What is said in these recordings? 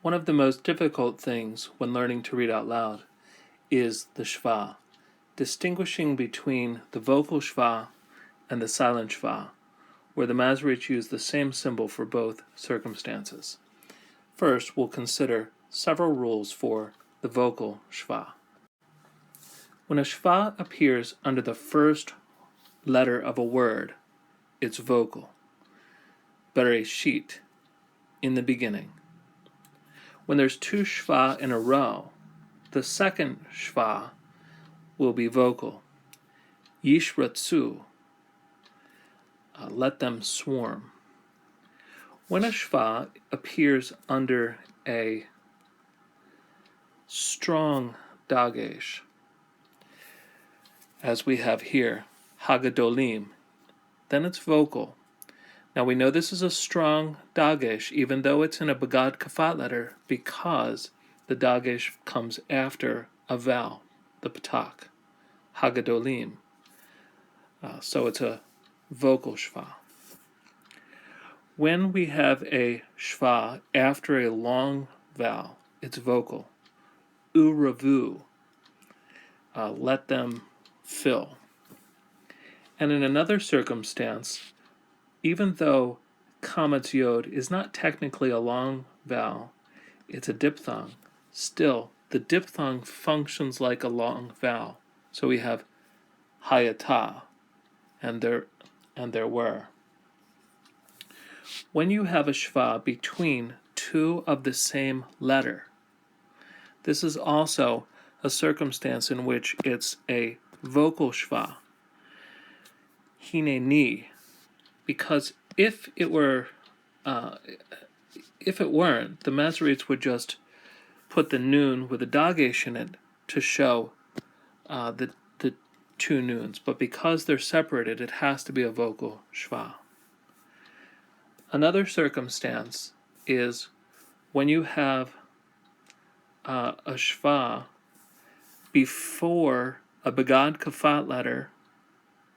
One of the most difficult things when learning to read out loud is the shva, distinguishing between the vocal shva and the silent shva, where the Masoretes use the same symbol for both circumstances. First, we'll consider several rules for the vocal shva. When a shva appears under the first letter of a word, it's vocal. Bereshit, in the beginning. When there's two shva in a row, the second shva will be vocal. Yishratsu, let them swarm. When a shva appears under a strong dagesh, as we have here, Hagadolim, then it's vocal. Now we know this is a strong dagesh, even though it's in a bagad kafat letter, because the dagesh comes after a vowel, the patak, Hagadolim. So it's a vocal shva. When we have a shva after a long vowel, it's vocal. Uravu, let them fill. And in another circumstance, even though kametz yod is not technically a long vowel, it's a diphthong, still the diphthong functions like a long vowel. So we have hayata, and there were. When you have a shva between two of the same letter, this is also a circumstance in which it's a vocal shva. Hineni, because if it weren't, the Masoretes would just put the noon with a dagesh in it to show the two noons. But because they're separated, it has to be a vocal shva. Another circumstance is when you have a shva before a bagad kafat letter,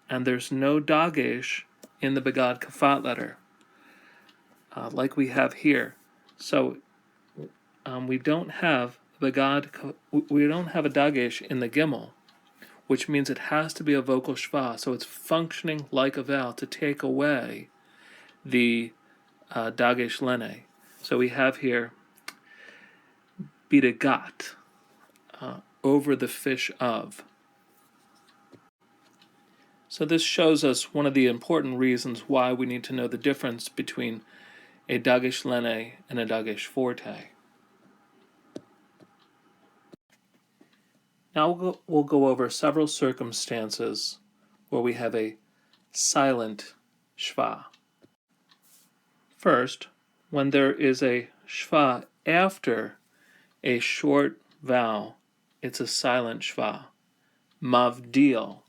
and there's no dagesh in the bagad kafat letter, like we have here. So we don't have a dagesh in the gimel, which means it has to be a vocal shva. So it's functioning like a vowel to take away the dagesh lene. So we have here bidagat, over the fish of. So this shows us one of the important reasons why we need to know the difference between a dagesh lene and a dagesh forte. Now we'll go over several circumstances where we have a silent shva. First, when there is a shva after a short vowel, it's a silent shva. Mavdil,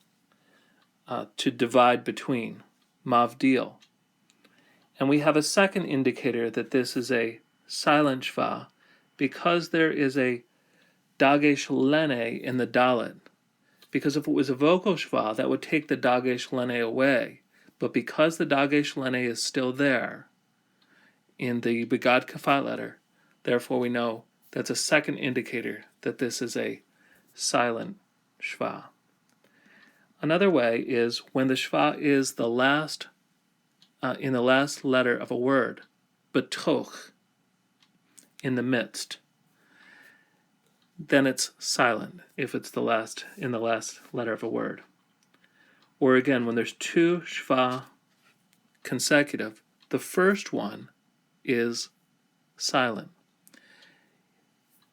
to divide between. Mavdil. And we have a second indicator that this is a silent shva because there is a dagesh lene in the dalet. Because if it was a vocal shva, that would take the dagesh lene away. But because the dagesh lene is still there in the begad kafat letter, therefore we know that's a second indicator that this is a silent shva. Another way is when the shva is the last in the last letter of a word, betoch, in the midst, then it's silent if it's in the last letter of a word. Or again, when there's two shva consecutive, the first one is silent.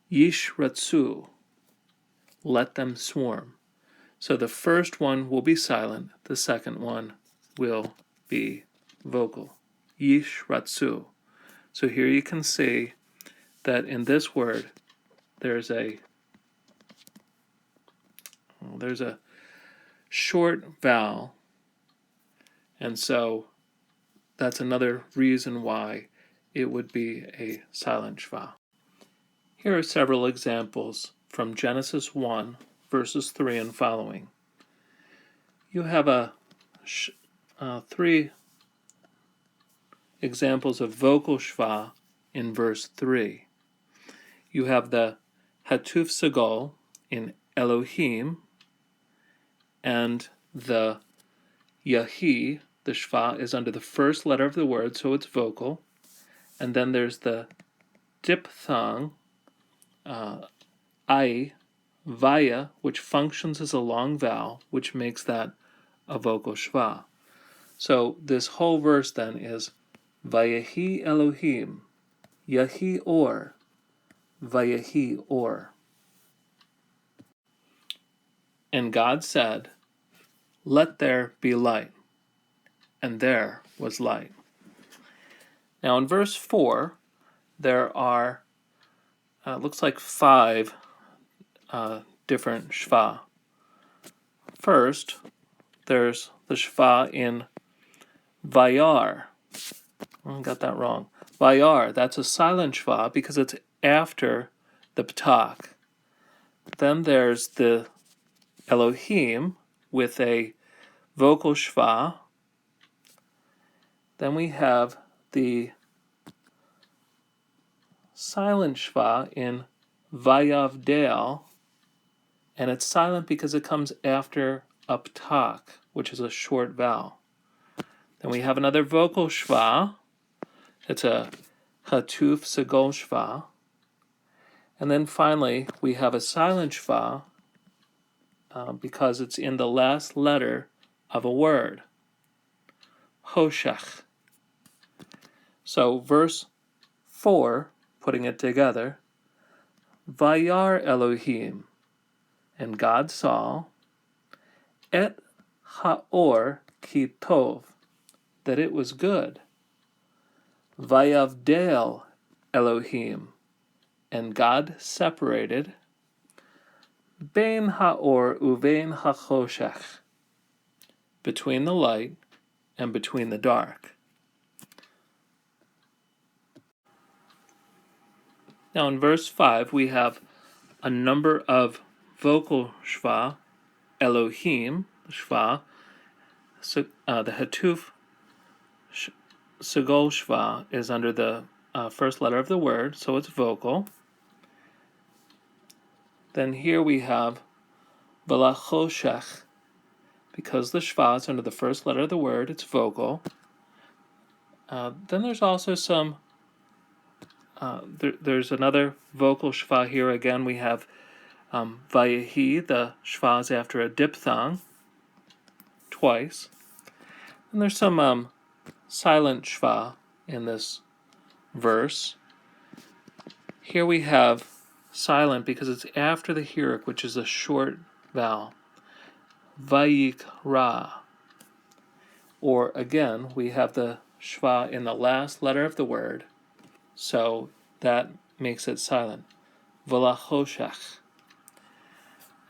Yishratsu, let them swarm. So the first one will be silent, the second one will be vocal. Yishratsu. So here you can see that in this word there's a short vowel, and so that's another reason why it would be a silent shva. Here are several examples from Genesis 1, verses 3 and following. You have three examples of vocal shva in verse 3. you have the Hatuf Sagol in Elohim, and the Yahi, the Shva, is under the first letter of the word, so it's vocal. And then there's the diphthong, I, Vaya, which functions as a long vowel, which makes that a vocal Shva. So this whole verse then is Vayehi Elohim, Yahi Or, Vayehi Or. And God said, let there be light. And there was light. Now in verse 4, there are, looks like 5 different Shva. First, there's the Shva in Vayar. I got that wrong. Vayar, that's a silent Shva because it's after the Ptak. Then there's the Elohim with a vocal Shva. Then we have the silent Shva in Vayavdel, and it's silent because it comes after a Ptak, which is a short vowel. Then we have another vocal Shva. It's a Hatuf Sagol Shva. And then finally, we have a silent Shva because it's in the last letter of a word, Hoshach. So verse 4, putting it together, Vayar Elohim, and God saw, Et Haor Ki Tov, that it was good. Vayavdel Elohim, and God separated, Bein Haor Uvein HaChoshech, between the light and between the dark. Now in verse 5 we have a number of vocal Shva, Elohim, Shva, the Hatuf Sagol Shva is under the first letter of the word, so it's vocal. Then here we have Valachoshech, because the Shva is under the first letter of the word, it's vocal. Then there's also some, there's another vocal Shva here. Again, we have Vayehi, the Shva is after a diphthong, twice. And there's some silent Shva in this verse. Here we have silent because it's after the Hirik, which is a short vowel. Vayikra. Or again, we have the Shva in the last letter of the word, so that makes it silent. Valachoshech.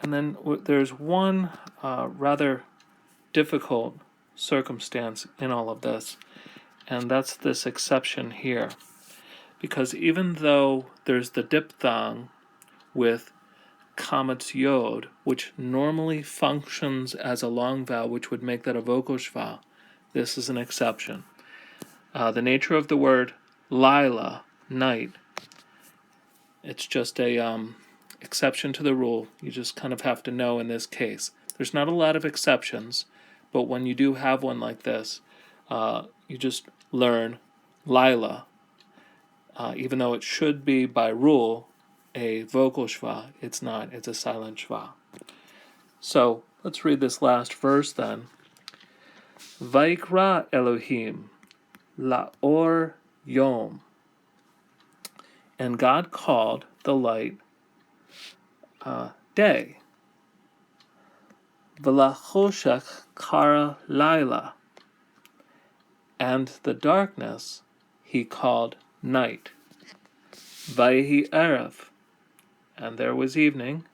And then there's one rather difficult circumstance in all of this, and that's this exception here. Because even though there's the diphthong with kametz yod, which normally functions as a long vowel, which would make that a vocal Shva, this is an exception. The nature of the word Lila, night, it's just a exception to the rule. You just kind of have to know in this case. There's not a lot of exceptions, but when you do have one like this, you just learn Lila. Even though it should be by rule a vocal Shva, it's not. It's a silent Shva. So let's read this last verse then. Vaikra Elohim laor yom, and God called the light day. V'lachoshech kara laila, and the darkness he called night. Vayhi erev, and there was evening.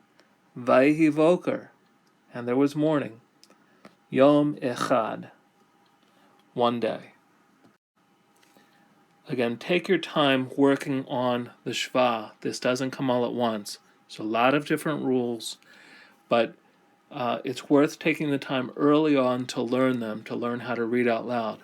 Vayhi voker, and there was morning. Yom echad, one day. Again, take your time working on the Shva. This doesn't come all at once. There's a lot of different rules, but it's worth taking the time early on to learn them, to learn how to read out loud.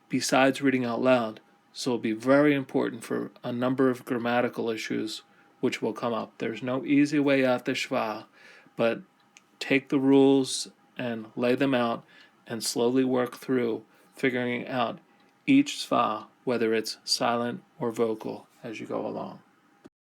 Besides reading out loud, So it'll be very important for a number of grammatical issues which will come up. There's no easy way out the shva, but take the rules and lay them out and slowly work through figuring out each shva, whether it's silent or vocal, as you go along.